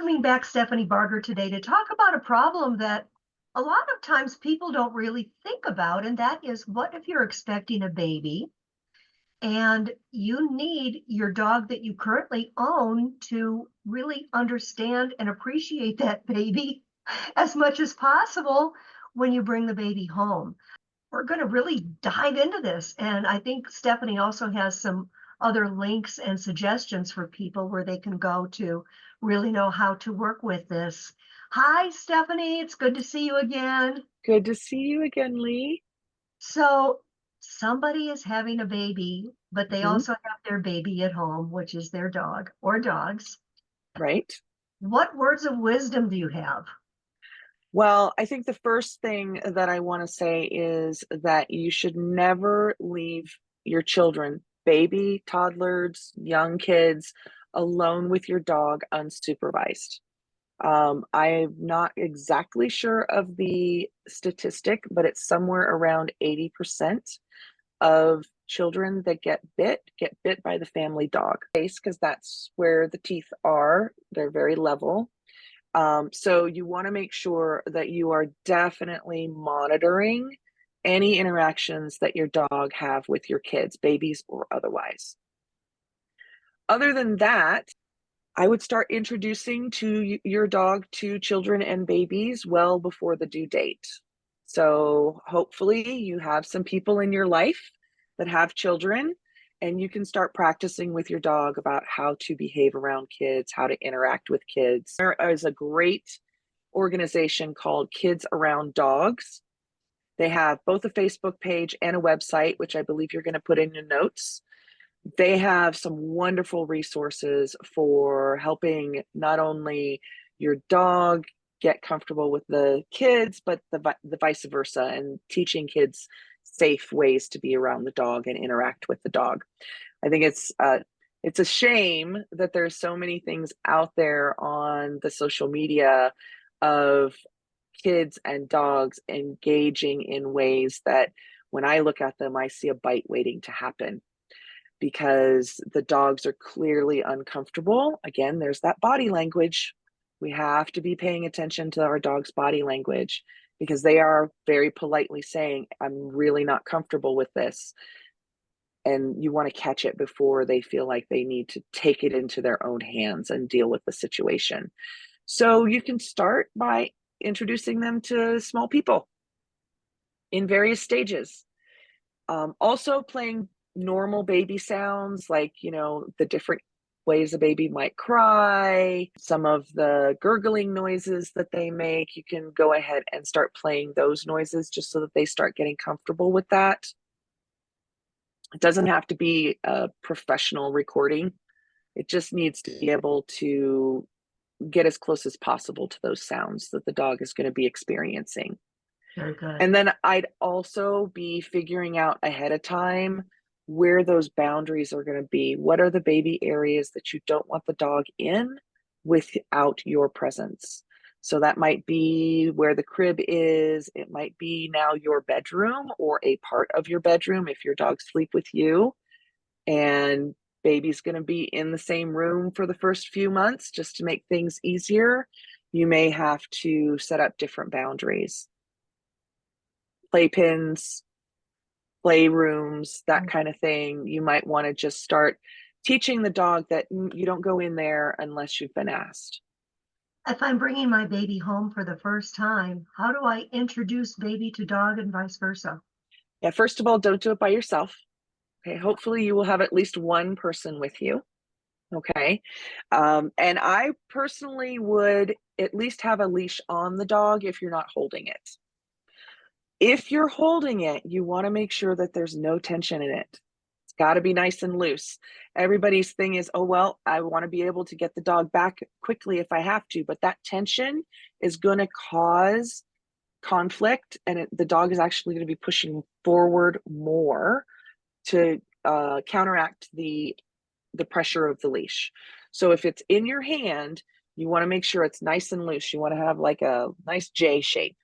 welcoming back Stephanie Barger today to talk about a problem that a lot of times people don't really think about, and that is, what if you're expecting a baby and you need your dog that you currently own to really understand and appreciate that baby as much as possible when you bring the baby home? We're going to really dive into this. And I think Stephanie also has some other links and suggestions for people where they can go to really know how to work with this. Hi, Stephanie. It's good to see you again. Good to see you again, Lee. So, somebody is having a baby, but they Mhm. also have their baby at home, which is their dog or dogs. Right. What words of wisdom do you have? Well, I think the first thing that I want to say is that you should never leave your children, baby, toddlers, young kids, alone with your dog unsupervised. I'm not exactly sure of the statistic, but it's somewhere around 80% of children that get bit by the family dog, because that's where the teeth are. They're very level. So you want to make sure that you are definitely monitoring any interactions that your dog have with your kids, babies or otherwise. Other than that, I would start introducing to your dog to children and babies well before the due date. So hopefully you have some people in your life that have children, and you can start practicing with your dog about how to behave around kids, how to interact with kids. There is a great organization called Kids Around Dogs. They have both a Facebook page and a website, which I believe you're going to put in your notes. They have some wonderful resources for helping not only your dog get comfortable with the kids, but the vice versa, and teaching kids safe ways to be around the dog and interact with the dog. I think it's a shame that there's so many things out there on the social media of kids and dogs engaging in ways that when I look at them, I see a bite waiting to happen because the dogs are clearly uncomfortable. Again, there's that body language. We have to be paying attention to our dog's body language because they are very politely saying, I'm really not comfortable with this. And you want to catch it before they feel like they need to take it into their own hands and deal with the situation. So you can start by introducing them to small people in various stages. Also playing normal baby sounds, like, the different ways a baby might cry, some of the gurgling noises that they make. You can go ahead and start playing those noises just so that they start getting comfortable with that. It doesn't have to be a professional recording. It just needs to be able to get as close as possible to those sounds that the dog is going to be experiencing. Very good. And then I'd also be figuring out ahead of time where those boundaries are going to be. What are the baby areas that you don't want the dog in without your presence? So that might be where the crib is. It might be now your bedroom or a part of your bedroom if your dogs sleep with you. And baby's going to be in the same room for the first few months just to make things easier. You may have to set up different boundaries. Playpens, playrooms, that kind of thing. You might want to just start teaching the dog that you don't go in there unless you've been asked. If I'm bringing my baby home for the first time, how do I introduce baby to dog and vice versa? Yeah, first of all, don't do it by yourself. Okay, hopefully you will have at least one person with you. Okay. And I personally would at least have a leash on the dog if you're not holding it. If you're holding it, you want to make sure that there's no tension in it. It's got to be nice and loose. Everybody's thing is, oh, well, I want to be able to get the dog back quickly if I have to, but that tension is going to cause conflict, and the dog is actually going to be pushing forward more to counteract the pressure of the leash. So if it's in your hand, you want to make sure it's nice and loose. You want to have like a nice J shape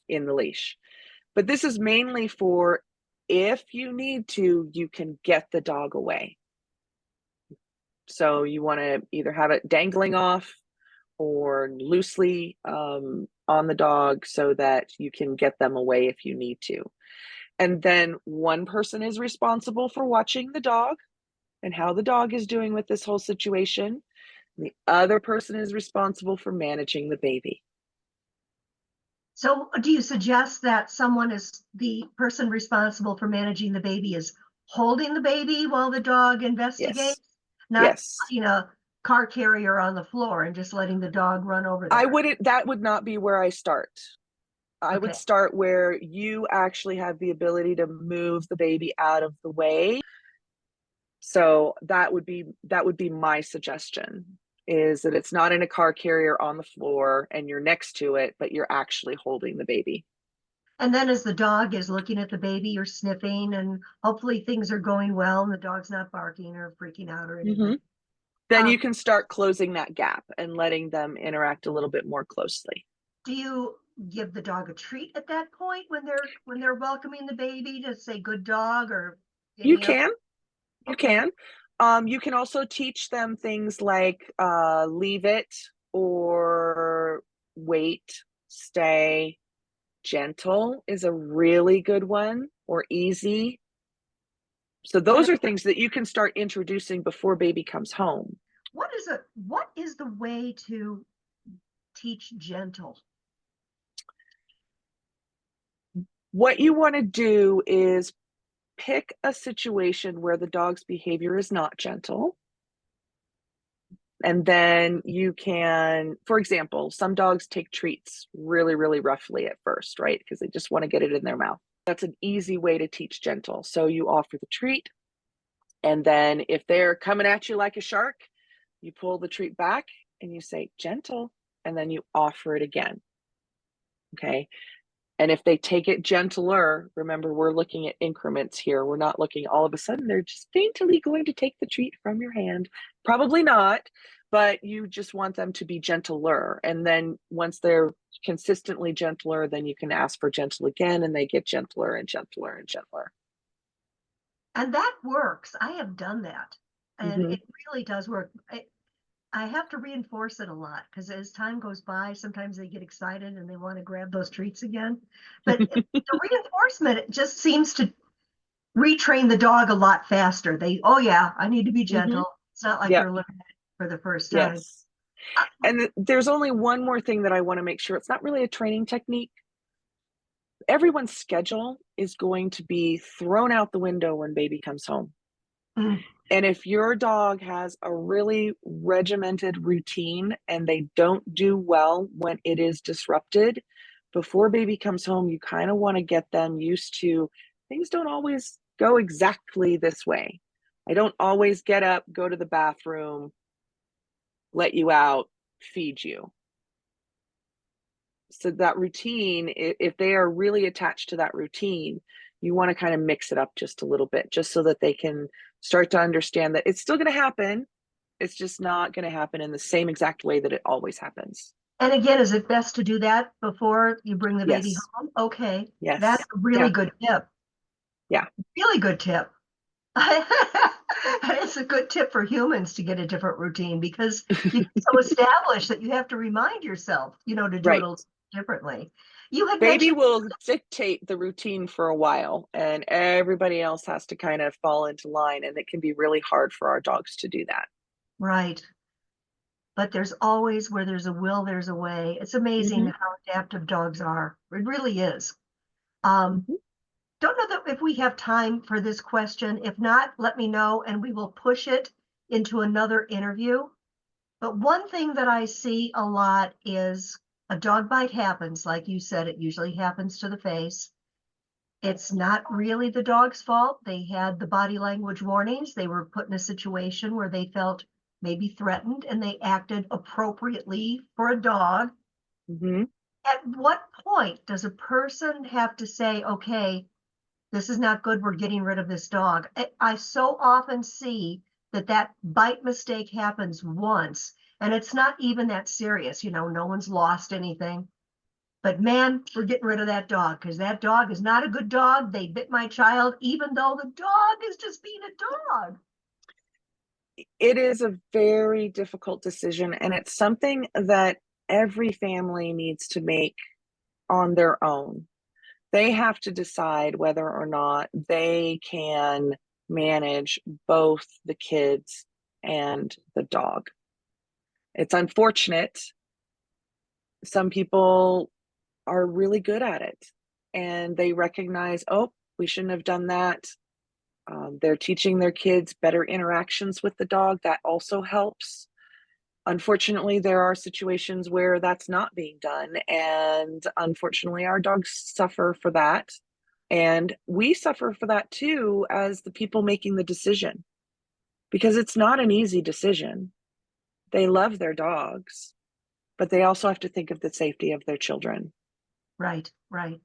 in the leash. But this is mainly for if you need to, you can get the dog away. So you want to either have it dangling off or loosely on the dog so that you can get them away if you need to. And then one person is responsible for watching the dog and how the dog is doing with this whole situation. The other person is responsible for managing the baby. So do you suggest that someone is the person responsible for managing the baby is holding the baby while the dog Yes. investigates, not Yes. putting a car carrier on the floor and just letting the dog run over there? That would not be where I start. I would Okay. start where you actually have the ability to move the baby out of the way. So that would be my suggestion, is that it's not in a car carrier on the floor and you're next to it, but you're actually holding the baby. And then as the dog is looking at the baby, you're sniffing and hopefully things are going well and the dog's not barking or freaking out or Mm-hmm. anything. Then Um, you can start closing that gap and letting them interact a little bit more closely. do you give the dog a treat at that point when they're welcoming the baby to say good dog or You any other? can. You Okay. can. You can also teach them things like leave it, or wait, stay. Gentle is a really good one, or easy. So And those are things that you can start introducing before baby comes home. what is the way to teach gentle? What you want to do is pick a situation where the dog's behavior is not gentle. And then you can, for example, some dogs take treats really, really roughly at first, right? Because they just want to get it in their mouth. That's an easy way to teach gentle. So you offer the treat, and then if they're coming at you like a shark, you pull the treat back and you say gentle, and then you offer it again. Okay. And if they take it gentler, remember, we're looking at increments here. We're not looking all of a sudden, they're just daintily going to take the treat from your hand. Probably not, but you just want them to be gentler. And then once they're consistently gentler, then you can ask for gentle again, and they get gentler and gentler and gentler. And that works. I have done that. And Mm-hmm. it really does work. I have to reinforce it a lot because as time goes by, sometimes they get excited and they want to grab those treats again. But the reinforcement, it just seems to retrain the dog a lot faster. Oh yeah, I need to be Mm-hmm. gentle. It's not like Yep. they're looking at it for the first time. Yes. Uh, And there's only one more thing that I want to make sure. It's not really a training technique. Everyone's schedule is going to be thrown out the window when baby comes home. mm, And if your dog has a really regimented routine and they don't do well when it is disrupted, before baby comes home, you kind of want to get them used to things don't always go exactly this way. I don't always get up, go to the bathroom, let you out, feed you. So that routine, if they are really attached to that routine, you want to kind of mix it up just a little bit, just so that they can start to understand that it's still going to happen. It's just not going to happen in the same exact way that it always happens. and again, is it best to do that before you bring the baby Yes. home? Okay, that's Yes. a really Yeah. good tip. Yeah. Really good tip. It's a good tip for humans to get a different routine because you get so established that you have to remind yourself, to do it a Right. little differently. You had Baby mentioned, will dictate the routine for a while, and everybody else has to kind of fall into line. And it can be really hard for our dogs to do that. right, but there's always where there's a will, there's a way. It's amazing Mm-hmm. how adaptive dogs are. It really is. Um, Mm-hmm. don't know that if we have time for this question. If not, let me know and we will push it into another interview. But one thing that I see a lot is a dog bite happens, like you said, it usually happens to the face. It's not really the dog's fault. They had the body language warnings. They were put in a situation where they felt maybe threatened and they acted appropriately for a dog. Mm-hmm. At what point does a person have to say, okay, this is not good, we're getting rid of this dog? I so often see that bite mistake happens once and it's not even that serious. No one's lost anything. But man, we're getting rid of that dog because that dog is not a good dog. They bit my child, even though the dog is just being a dog. it is a very difficult decision, and it's something that every family needs to make on their own. They have to decide whether or not they can manage both the kids and the dog. It's unfortunate. Some people are really good at it and they recognize, oh, we shouldn't have done that. They're teaching their kids better interactions with the dog. That also helps. Unfortunately, there are situations where that's not being done. And unfortunately, our dogs suffer for that. And we suffer for that too, as the people making the decision, because it's not an easy decision. They love their dogs, but they also have to think of the safety of their children. Right, right.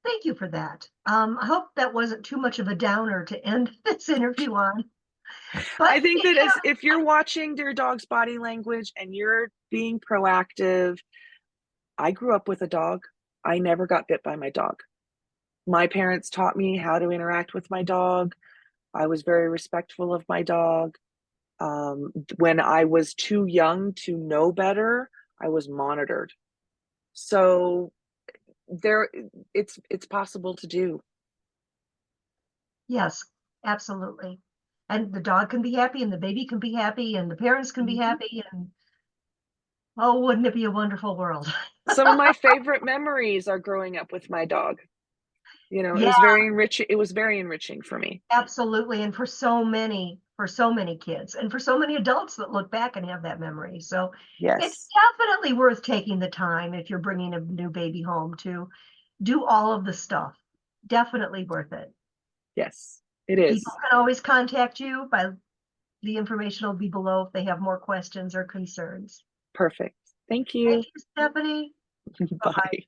Thank you for that. I hope that wasn't too much of a downer to end this interview on. But I think that you as know, if you're watching your dog's body language and you're being proactive, I grew up with a dog. I never got bit by my dog. My parents taught me how to interact with my dog. I was very respectful of my dog. When I was too young to know better, I was monitored. So there, it's possible to do. yes, absolutely. And the dog can be happy and the baby can be happy and the parents can be Mhm. happy and oh, wouldn't it be a wonderful world? Some of my favorite memories are growing up with my dog. You know, it Yeah, was very enriching. It was very enriching for me. absolutely. And for so many kids and for so many adults that look back and have that memory. So it's Yes, definitely worth taking the time if you're bringing a new baby home to do all of the stuff. Definitely worth it. yes, it People is. can always contact you by the information will be below if they have more questions or concerns. Perfect. Thank Thank you. you, Stephanie. Bye-bye. Bye.